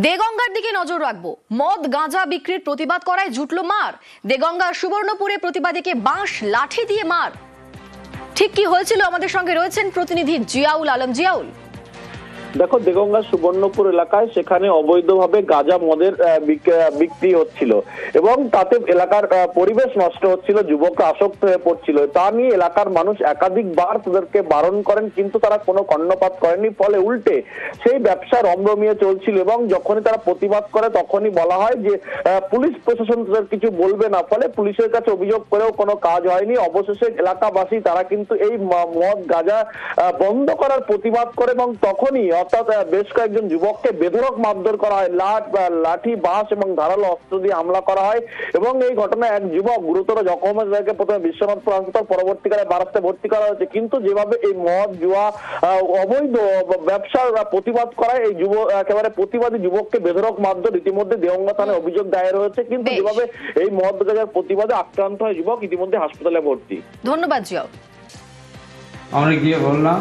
দেগঙ্গার দিকে নজর রাখবো। মদ গাঁজা বিক্রির প্রতিবাদ করায় জুটলো মার। দেগঙ্গার সুবর্ণপুরে প্রতিবাদীকে বাঁশ লাঠি দিয়ে মার। ঠিক কি হয়েছিল আমাদের সঙ্গে রয়েছেন প্রতিনিধি জিয়াউল আলম। জিয়াউল, দেখো, দেগঙ্গা সুবর্ণপুর এলাকায় সেখানে অবৈধভাবে গাঁজা মদের বিক্রি হচ্ছিল এবং তাতে এলাকার পরিবেশ নষ্ট হচ্ছিল, যুবকরা আসক্ত হয়ে পড়ছিল। তা নিয়ে এলাকার মানুষ একাধিকবার তাদেরকে বারণ করেন, কিন্তু তারা কোনো কর্ণপাত করেনি। ফলে উল্টে সেই ব্যবসা রমরমিয়ে চলছিল এবং যখনই তারা প্রতিবাদ করে তখনই বলা হয় যে পুলিশ প্রশাসন তাদের কিছু বলবে না। ফলে পুলিশের কাছে অভিযোগ করেও কোনো কাজ হয়নি। অবশেষে এলাকাবাসী তারা কিন্তু এই মদ গাঁজা বন্ধ করার প্রতিবাদ করে এবং তখনই অর্থাৎ বেশ কয়েকজন যুবককে বেধড়ক মারধর করা হয়। লাঠি, বাঁশ এবং ধারালো অস্ত্র দিয়ে হামলা করা হয় এবং এই ঘটনায় এক যুবক গুরুতর জখম হয়ে তাকে প্রথমে বিশ্বনাথপুর হাসপাতাল, পরবর্তীকালে বারাসতে ভর্তি করা হয়েছে। কিন্তু যেভাবে এই মদ জুয়া অবৈধ ব্যবসার প্রতিবাদ করায় এই একেবারে প্রতিবাদী যুবককে বেধড়ক মারধর ইতিমধ্যে দেগঙ্গা থানায় অভিযোগ দায়ের হয়েছে। কিন্তু যেভাবে এই মদ গাঁজার প্রতিবাদে আক্রান্ত হয় যুবক, ইতিমধ্যে হাসপাতালে ভর্তি। ধন্যবাদ জিয়াউল। আমরা গিয়ে বললাম,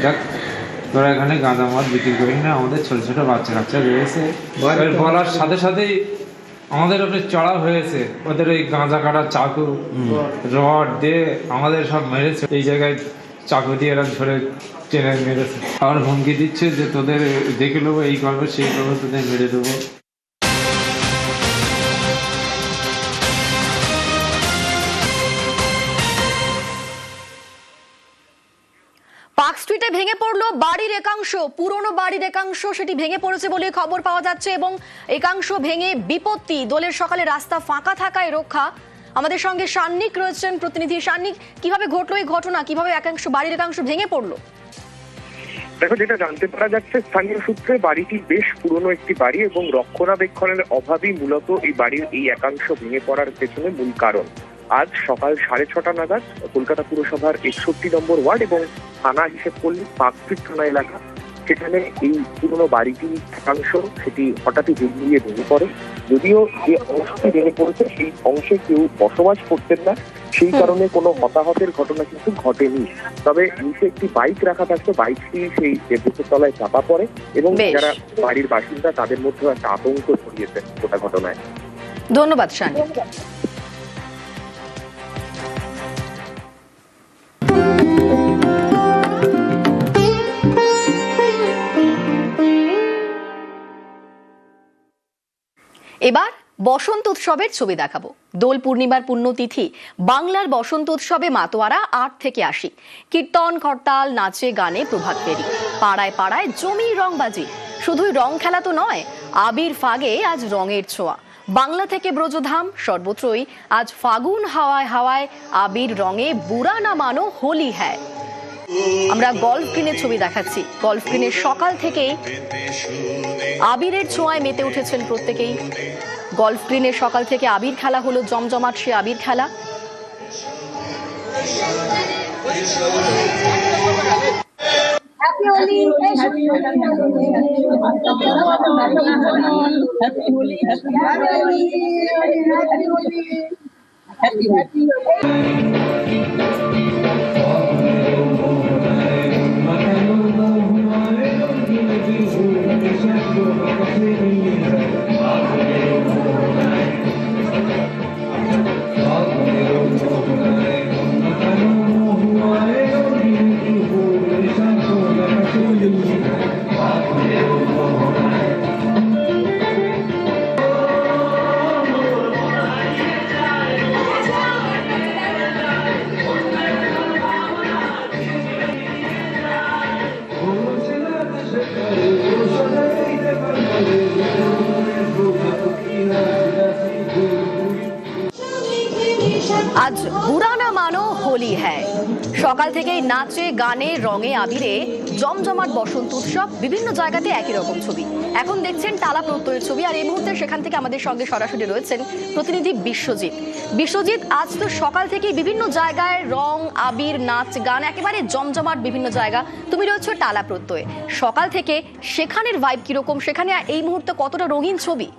দেখ তোরা এখানে গাঁজা মদ বিক্রি করি না, আমাদের ছোট ছোট বাচ্চা কাচ্চা রয়েছে। বলার সাথে সাথেই আমাদের ওপরে চড়া হয়েছে। ওদের ওই গাঁজা কাটার চাকু, রড দিয়ে আমাদের সব মেরেছে। এই জায়গায় চাকু দিয়ে এরা ধরে টেনে মেরেছে। আর হুমকি দিচ্ছে যে তোদের দেখে নেবো, এই করবো সেই করবো, তোদের মেরে দেবো। পার্ক স্ট্রিটে ভেঙে পড়লো বাড়ির একাংশ, পুরনো বাড়ির একাংশ সেটি ভেঙে পড়েছে বলে খবর পাওয়া যাচ্ছে এবং একাংশ ভেঙে বিপত্তি। দোলের সকালে রাস্তা ফাঁকা থাকায় রক্ষা। আমাদের সঙ্গে সান্নিক রয়েছেন প্রতিনিধি। সান্নিক, কিভাবে ঘটলো এই ঘটনা? কিভাবে একাংশ বাড়ির একাংশ ভেঙে পড়লো? দেখো, যেটা জানতে পারা যাচ্ছে স্থানীয় সূত্রে, বাড়িটি বেশ পুরনো একটি বাড়ি এবং রক্ষণাবেক্ষণের অভাবই মূলত এই বাড়ির এই একাংশ ভেঙে পড়ার পেছনে মূল কারণ। আজ সকাল 6:30 নাগাদ কলকাতা পুরসভার 61 নম্বর ওয়ার্ড এবং থানা হিসেব করলে পার্ক স্ট্রিট থানা এলাকা, সেখানে এই পুরনো বাড়িটির একাংশ সেটি হঠাৎই জড়িয়ে ভেঙে পড়ে। যদিও যে অংশটি ভেঙে পড়েছে সেই অংশে কেউ বসবাস করতেন না, সেই কারণে কোনো হতাহতের ঘটনা কিন্তু ঘটেনি। তবে নিচে একটি বাইক রাখা থাকতো, বাইকটি সেই দেবদাসের তলায় চাপা পড়ে এবং যারা বাড়ির বাসিন্দা তাদের মধ্যে একটা আতঙ্ক ছড়িয়েছে গোটা ঘটনায়। ধন্যবাদ সান্নিক। এবার বসন্ত উৎসবের ছবি দেখাবো। দোল পূর্ণিমার পুণ্যতিথি বাংলার বসন্ত উৎসবে মাতোয়ারা 8 থেকে 80 কীর্তন করতাল, নাচে গানে প্রভাত ফেরি। পাড়ায় পাড়ায় জমির রংবাজি। শুধুই রং খেলা তো নয়, আবির ফাগে আজ রঙের ছোঁয়া। বাংলা থেকে ব্রজধাম সর্বত্রই আজ ফাগুন হাওয়ায় হাওয়ায় আবির রঙে বুড়া না মানো হোলি হ্যায়। আমরা গল্ফ গ্রিনের ছবি দেখাচ্ছি। গল্ফ গ্রিনের সকাল থেকেই আবিরের ছোঁয়ায় মেতে উঠেছেন প্রত্যেকেই। গল্ফ গ্রিনের সকাল থেকে আবির খেলা হলো, জমজমাট সে আবির খেলা। আজ বুড়া না মানো হোলি হ্যায়। সকাল থেকেই নাচে গানে রঙে আবিরে জমজমাট বসন্ত উৎসব। বিভিন্ন জায়গাতে একই রকম ছবি। এখন দেখছেন টালা প্রত্যয়ের ছবি, আর এই মুহূর্তে সেখান থেকে আমাদের সঙ্গে সরাসরি রয়েছেন প্রতিনিধি বিশ্বজিৎ। বিশ্বজিৎ, আজ তো সকাল থেকেই বিভিন্ন জায়গায় রং আবির নাচ গান একেবারে জমজমাট বিভিন্ন জায়গা। তুমি রয়েছো টালা প্রত্যয়ে, সকাল থেকে সেখানের ভাইব কিরকম? সেখানে এই মুহূর্তে কতটা রঙিন ছবি?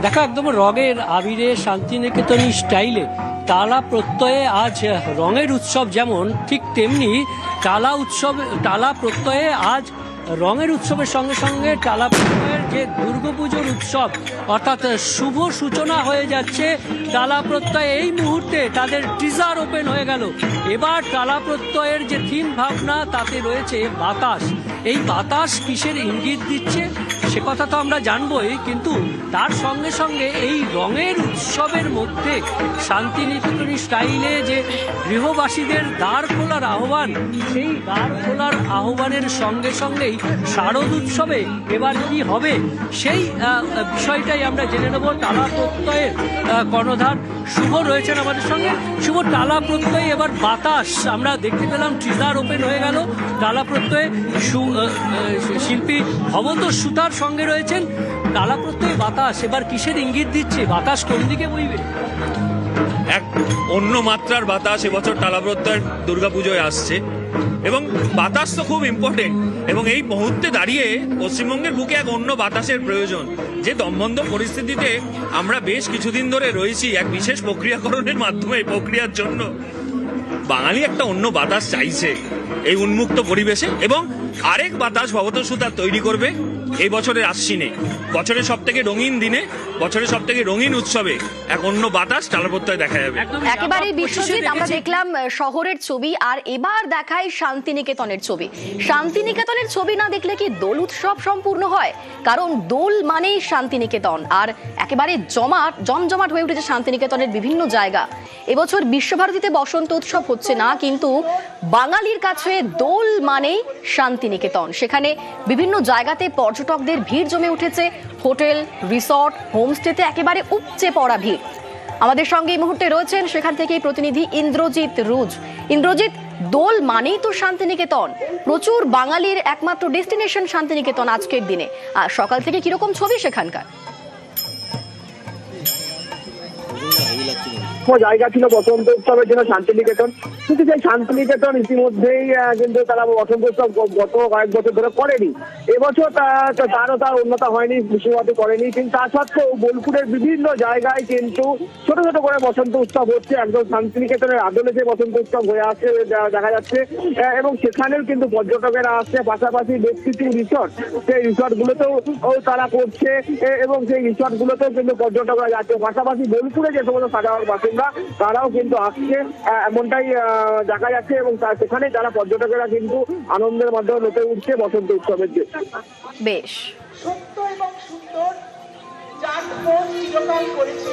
দেখো, একদম রঙের আবিরে শান্তিনিকেতনী স্টাইলে টালা প্রত্যয়ে আজ রঙের উৎসব যেমন, ঠিক তেমনি টালা প্রত্যয়ে আজ রঙের উৎসবের সঙ্গে সঙ্গে টালা প্রত্যয়ের যে দুর্গাপুজোর উৎসব অর্থাৎ শুভ সূচনা হয়ে যাচ্ছে। টালা প্রত্যয় এই মুহূর্তে তাদের টিজার ওপেন হয়ে গেল। এবার টালা প্রত্যয়ের যে থিম ভাবনা তাতে রয়েছে বাতাস। এই বাতাস কিসের ইঙ্গিত দিচ্ছে সে কথা তো আমরা জানবই, কিন্তু তার সঙ্গে সঙ্গে এই রঙের উৎসবের মধ্যে শান্তিনিকেতনী স্টাইলে যে গৃহবাসীদের দ্বার খোলার আহ্বান, সেই দ্বার খোলার আহ্বানের সঙ্গে সঙ্গেই শারদ উৎসবে এবার কি হবে সেই বিষয়টাই আমরা জেনে নেব। টালা প্রত্যয়ের কর্ণধার শুভ রয়েছেন আমাদের সঙ্গে। শুভ, টালা প্রত্যয়ে এবার বাতাস আমরা দেখতে পেলাম, ট্রিজার ওপেন হয়ে গেল। টালা প্রত্যয়ে শিল্পী ভবতোষ সুতার সঙ্গে রয়েছেন। টালা প্রত্যয়ে বাতাস এবার কিসের ইঙ্গিত দিচ্ছে? বাতাস কোন দিকে বইবে? এক অন্য মাত্রার বাতাস এবছর টালা প্রত্যয়ের দুর্গাপুজোয় আসছে এবং বাতাস তো খুব ইম্পর্টেন্ট এবং এই মুহূর্তে দাঁড়িয়ে পশ্চিমবঙ্গের বুকে এক অন্য বাতাসের প্রয়োজন। যে দমবন্ধ পরিস্থিতিতে আমরা বেশ কিছুদিন ধরে রয়েছি, এক বিশেষ প্রক্রিয়াকরণের মাধ্যমে এই প্রক্রিয়ার জন্য বাঙালি একটা অন্য বাতাস চাইছে এই উন্মুক্ত পরিবেশে, এবং আরেক বাতাস ভবতোষ সুতার তৈরি করবে এই বছরের আশ্বিনে। বছরের সব থেকে রঙিন দিনে, বছরের সব থেকে রঙিন উৎসবে এক অন্য বাতাস টালা প্রত্যয় দেখা যাবে। একেবারে বিশ্বজিৎ, আমরা দেখলাম শহরের ছবি, আর এবার দেখায় শান্তিনিকেতনের ছবি। শান্তিনিকেতনের ছবি না দেখলে কি দোল উৎসব সম্পূর্ণ হয়? কারণ দোল মানেই শান্তিনিকেতন, আর একেবারে জমজমাট হয়ে উঠেছে শান্তিনিকেতনের বিভিন্ন জায়গা। এবছর বিশ্বভারতীতে বসন্ত উৎসব হচ্ছে না, কিন্তু বাঙালির কাছে দোল মানেই শান্তিনিকেতন। সেখানে বিভিন্ন জায়গাতে পর্যটকদের ভিড় জমে উঠেছে। হোটেল, রিসর্ট, হোমস্টেতে একেবারে উপচে পড়া ভিড়। আমাদের সঙ্গে এই মুহূর্তে রয়েছেন সেখান থেকেই প্রতিনিধি ইন্দ্রজিৎ রুজ। ইন্দ্রজিৎ, দোল মানেই তো শান্তিনিকেতন, প্রচুর বাঙালির একমাত্র ডেস্টিনেশন শান্তিনিকেতন আজকের দিনে। আর সকাল থেকে কিরকম ছবি সেখানকার? জায়গা ছিল বসন্ত উৎসবের জন্য শান্তিনিকেতন, কিন্তু সেই শান্তিনিকেতন ইতিমধ্যেই কিন্তু তারা বসন্ত উৎসব গত কয়েক বছর ধরে করেনি। এবছর তার উন্নতা হয়নি, বিশ্বভারতী করেনি, কিন্তু তা সত্ত্বেও বোলপুরের বিভিন্ন জায়গায় কিন্তু ছোট ছোট করে বসন্ত উৎসব হচ্ছে। একদম শান্তিনিকেতনের আদলে যে বসন্ত উৎসব হয়ে আসছে দেখা যাচ্ছে, এবং সেখানেও কিন্তু পর্যটকেরা আসছে। পাশাপাশি বেশ কিছু রিসর্ট, সেই রিসর্ট গুলোতেও তারা করছে এবং সেই রিসর্ট গুলোতেও কিন্তু পর্যটকরা যাচ্ছে। পাশাপাশি বোলপুরে যে সমস্ত সাধারণ বাসিন্দা তারাও কিন্তু আসছে, এমনটাই দেখা যাচ্ছে, এবং সেখানে যারা পর্যটকেরা কিন্তু আনন্দের মাধ্যমে মেতে উঠছে বসন্ত উৎসবের দিন। বেশ, সত্য এবং সুন্দর যার চিরকাল করেছে